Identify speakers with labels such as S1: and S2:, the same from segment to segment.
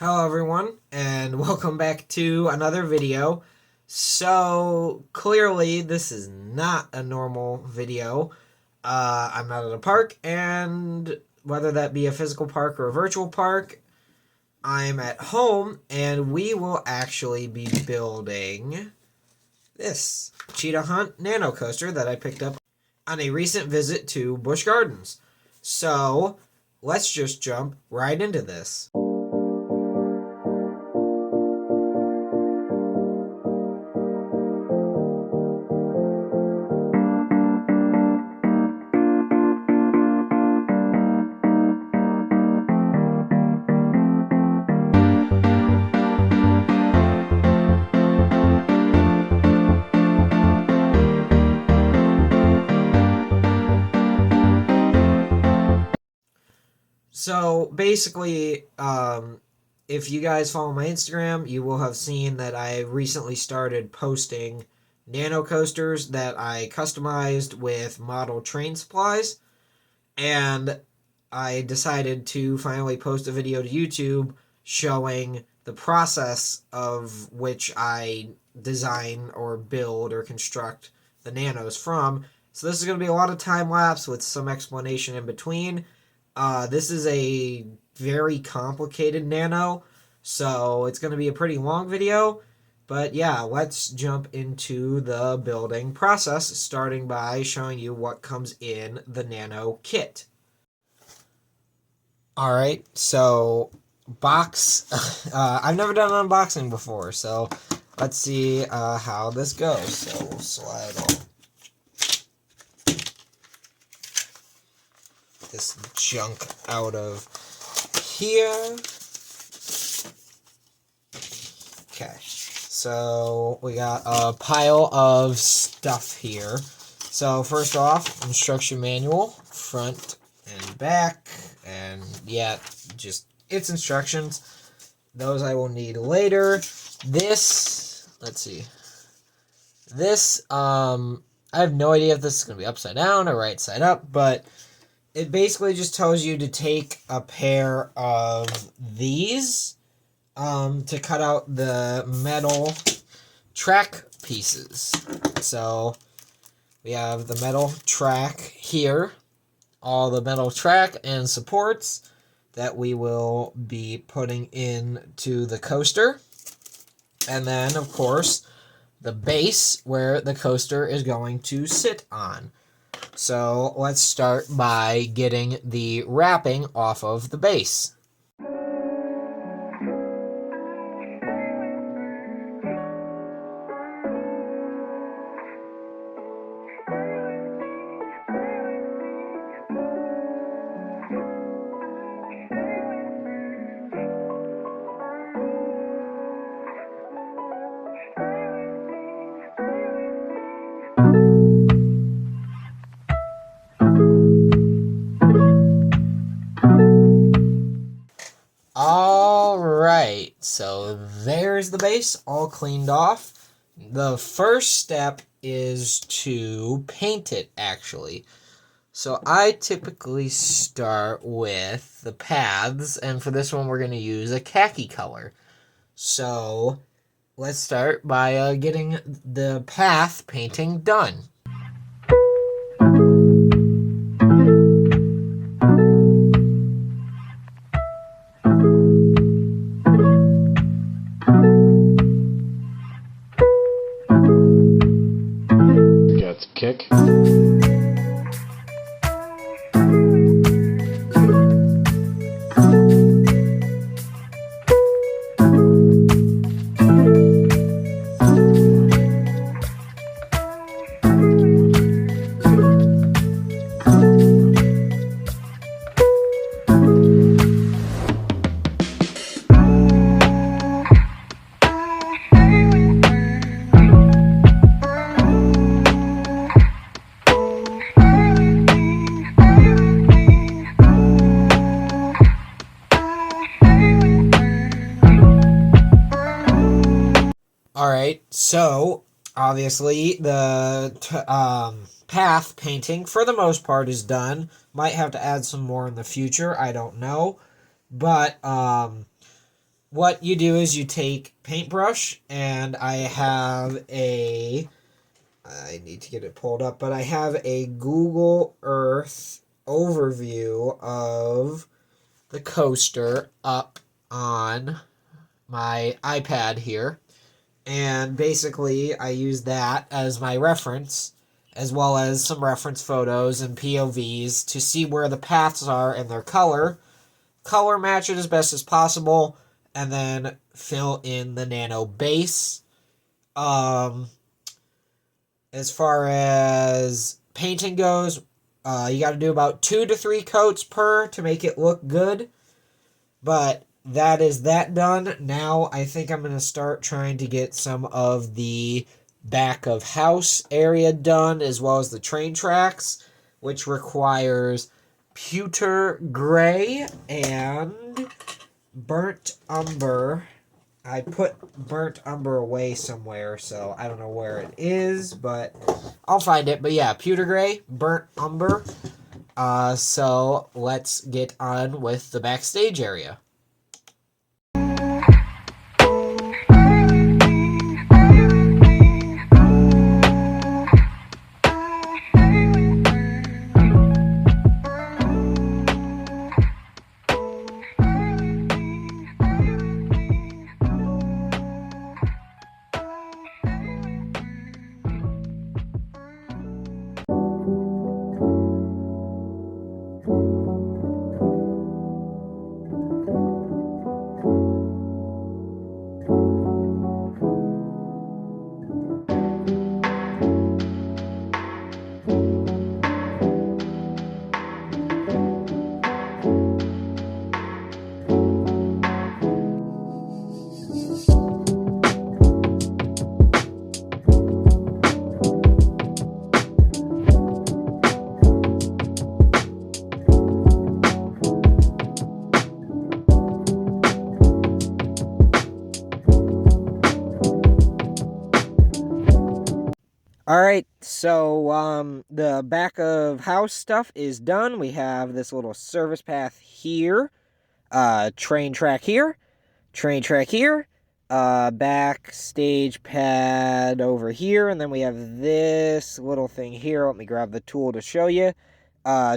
S1: Hello everyone, and welcome back to another video. So, clearly this is not a normal video. I'm not at a park, and whether that be a physical park or a virtual park, I'm at home, and we will actually be building this Cheetah Hunt Nanocoaster that I picked up on a recent visit to Busch Gardens. So, let's just jump right into this. So basically, if you guys follow my Instagram, you will have seen that I recently started posting nano coasters that I customized with model train supplies. And I decided to finally post a video to YouTube showing the process of which I design or build or construct the nanos from. So this is going to be a lot of time lapse with some explanation in between. This is a very complicated nano, so it's going to be a pretty long video. But yeah, let's jump into the building process, starting by showing you what comes in the nano kit. Alright, so box. I've never done an unboxing before, so let's see how this goes. So we'll slide all this junk out of here. Okay, so we got a pile of stuff here. So first off, instruction manual, front and back, and yeah, just its instructions. Those I will need later. This, let's see. This, I have no idea if this is going to be upside down or right side up, but it basically just tells you to take a pair of these to cut out the metal track pieces. So we have the metal track here, all the metal track and supports that we will be putting into the coaster. And then, of course, the base where the coaster is going to sit on. So let's start by getting the wrapping off of the base. Alright, so there's the base all cleaned off. The first step is to paint it, actually. So I typically start with the paths, and for this one we're going to use a khaki color. So let's start by getting the path painting done.
S2: Kick.
S1: Alright, so obviously the path painting for the most part is done. Might have to add some more in the future, I don't know. But what you do is you take paintbrush, and I need to get it pulled up, but I have a Google Earth overview of the coaster up on my iPad here. And basically, I use that as my reference, as well as some reference photos and POVs to see where the paths are and their color match it as best as possible, and then fill in the nano base. As far as painting goes, you got to do about 2 to 3 coats per to make it look good. But that is that done. Now I think I'm going to start trying to get some of the back of house area done, as well as the train tracks, which requires pewter gray and burnt umber. I put burnt umber away somewhere, so I don't know where it is, but I'll find it. But yeah, pewter gray, burnt umber. So let's get on with the backstage area. Alright, so the back of house stuff is done. We have this little service path here, train track here, backstage pad over here, and then we have this little thing here. Let me grab the tool to show you.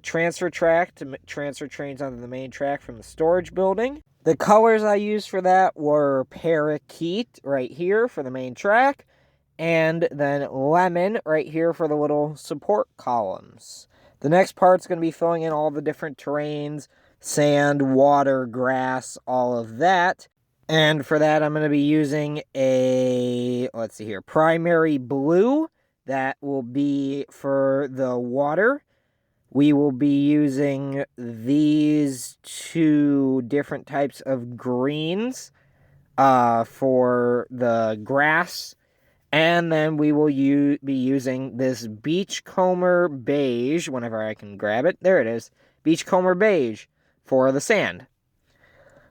S1: Transfer track to transfer trains onto the main track from the storage building. The colors I used for that were parakeet right here for the main track, and then lemon right here for the little support columns. The next part's going to be filling in all the different terrains, sand, water, grass, all of that. And for that, I'm going to be using primary blue. That will be for the water. We will be using these 2 different types of greens for the grass. And then we will be using this beachcomber beige, whenever I can grab it. There it is. Beachcomber beige for the sand.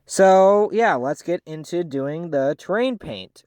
S1: So, yeah, let's get into doing the terrain paint.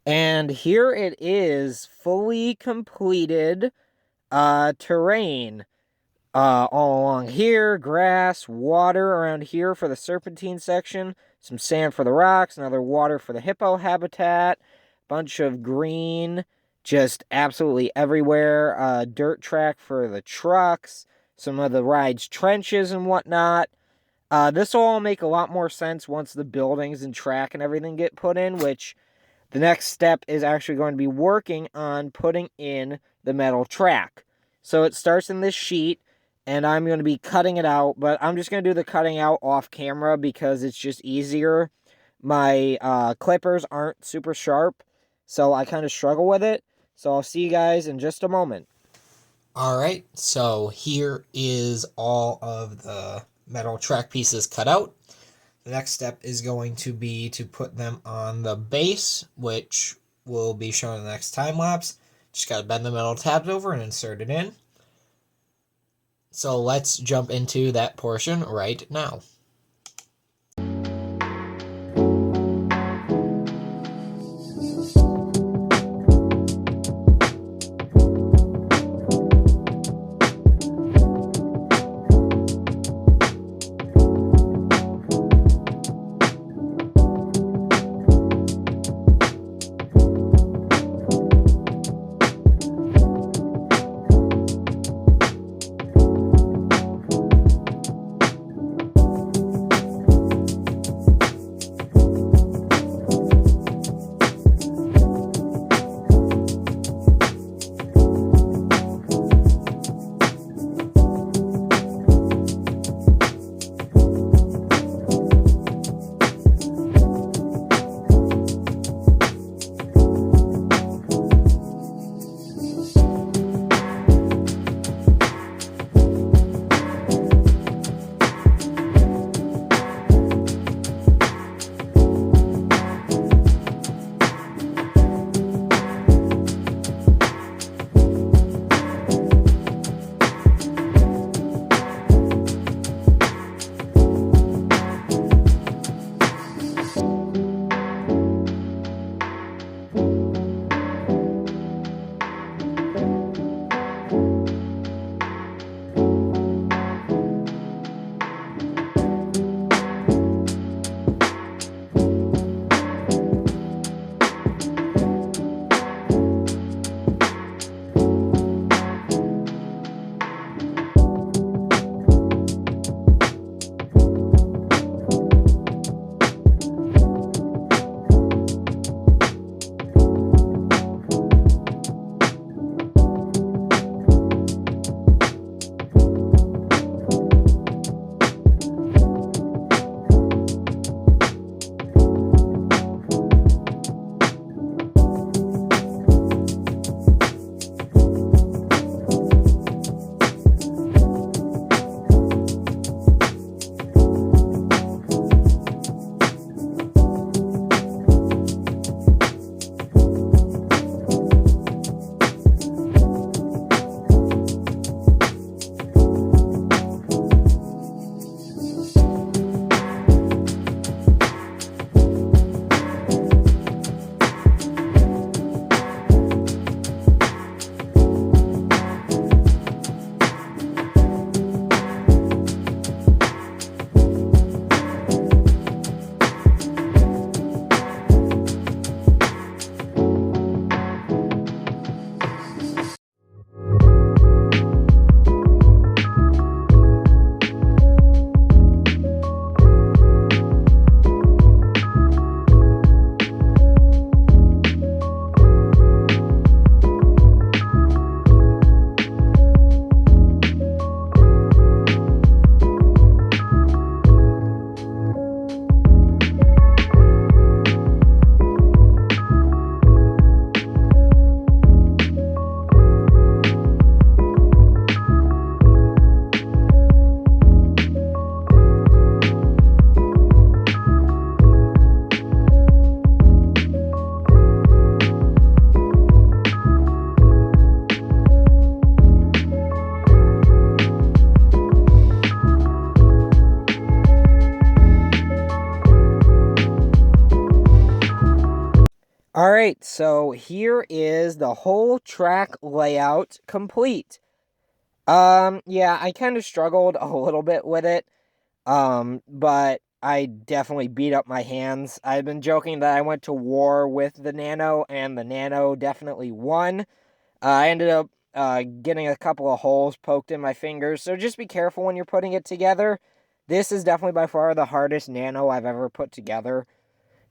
S3: And here it is, fully completed terrain. All along here, grass, water around here for the serpentine section, some sand for the rocks, another water for the hippo habitat, bunch of green just absolutely everywhere, dirt track for the trucks, some of the ride's trenches and whatnot. This will all make a lot more sense once the buildings and track and everything get put in, which the next step is actually going to be working on putting in the metal track. So it starts in this sheet, and I'm going to be cutting it out, but I'm just going to do the cutting out off camera because it's just easier. My clippers aren't super sharp, so I kind of struggle with it. So I'll see you guys in just a moment.
S1: Alright, so here is all of the metal track pieces cut out. The next step is going to be to put them on the base, which will be shown in the next time lapse. Just got to bend the metal tabs over and insert it in. So let's jump into that portion right now.
S3: All right, so here is the whole track layout complete. Yeah, I kind of struggled a little bit with it. But I definitely beat up my hands. I've been joking that I went to war with the Nano, and the Nano definitely won. I ended up getting a couple of holes poked in my fingers, so just be careful when you're putting it together. This is definitely by far the hardest Nano I've ever put together.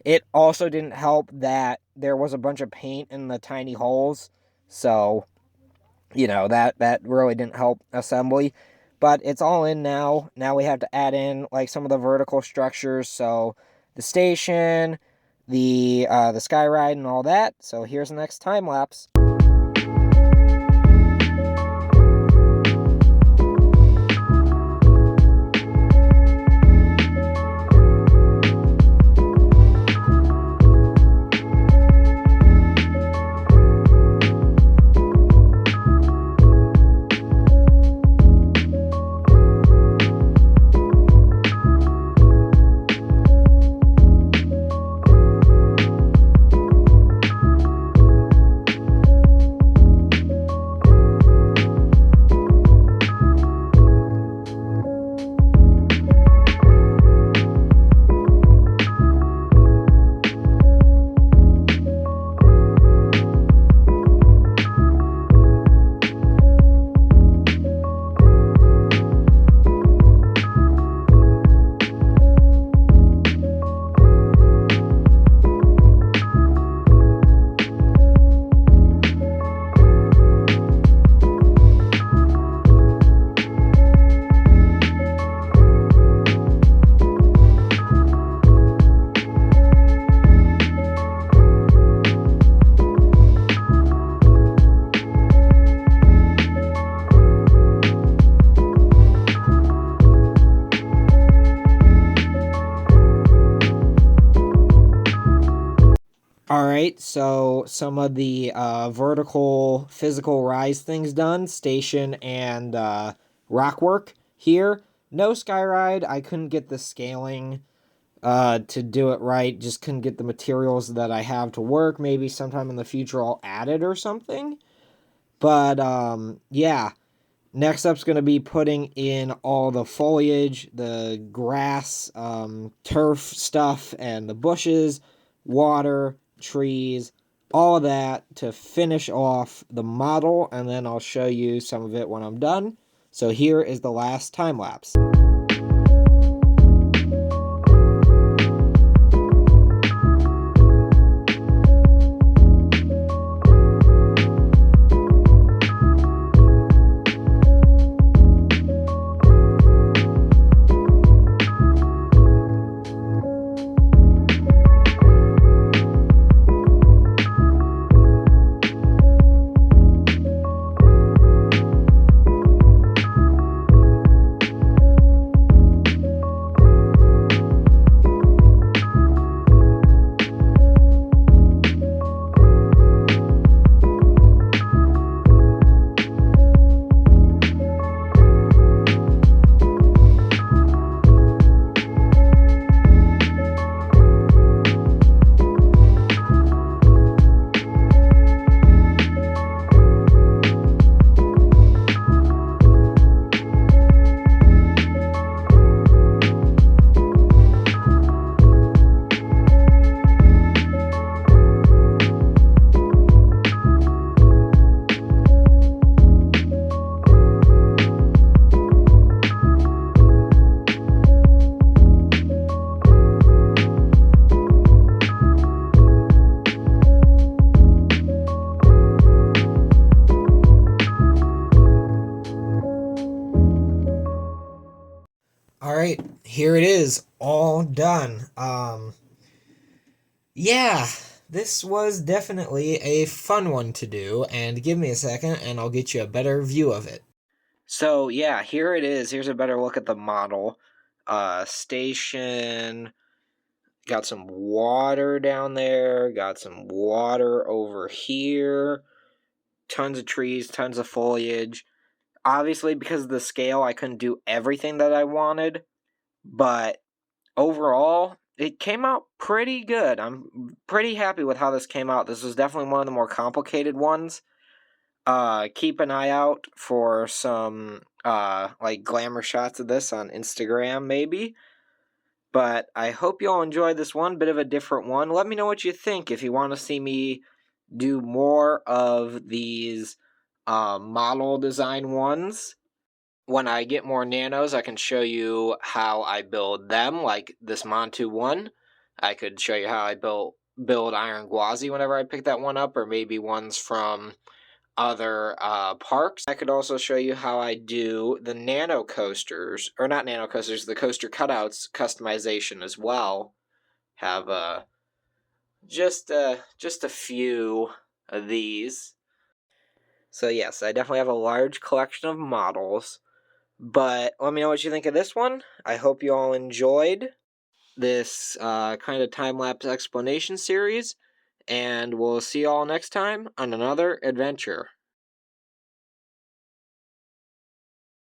S3: It also didn't help that there was a bunch of paint in the tiny holes, so that really didn't help assembly. But it's all in now. Now we have to add in like some of the vertical structures, so the station, the sky ride, and all that. So here's the next time lapse. All right, so some of the vertical physical rise things done, station and rock work here. No sky ride. I couldn't get the scaling to do it right. Just couldn't get the materials that I have to work. Maybe sometime in the future I'll add it or something. But yeah. Next up's going to be putting in all the foliage, the grass, turf stuff, and the bushes, water, trees, all of that to finish off the model, and then I'll show you some of it when I'm done. So here is the last time lapse. All right, here it is, all done. Yeah, this was definitely a fun one to do, and give me a second and I'll get you a better view of it. So yeah, here it is. Here's a better look at the model. Station, got some water down there, got some water over here, tons of trees, tons of foliage. Obviously, because of the scale, I couldn't do everything that I wanted, but overall, it came out pretty good. I'm pretty happy with how this came out. This was definitely one of the more complicated ones. Keep an eye out for some like glamour shots of this on Instagram, maybe. But I hope you all enjoyed this one, bit of a different one. Let me know what you think if you want to see me do more of these model design ones. When I get more nanos, I can show you how I build them, like this Montu one. I could show you how I build Iron Gwazi whenever I pick that one up, or maybe ones from other parks. I could also show you how I do the nano coasters, or not nano coasters, the coaster cutouts customization as well. Have just a few of these. So yes, I definitely have a large collection of models. But let me know what you think of this one. I hope you all enjoyed this kind of time-lapse explanation series. And we'll see you all next time on another adventure.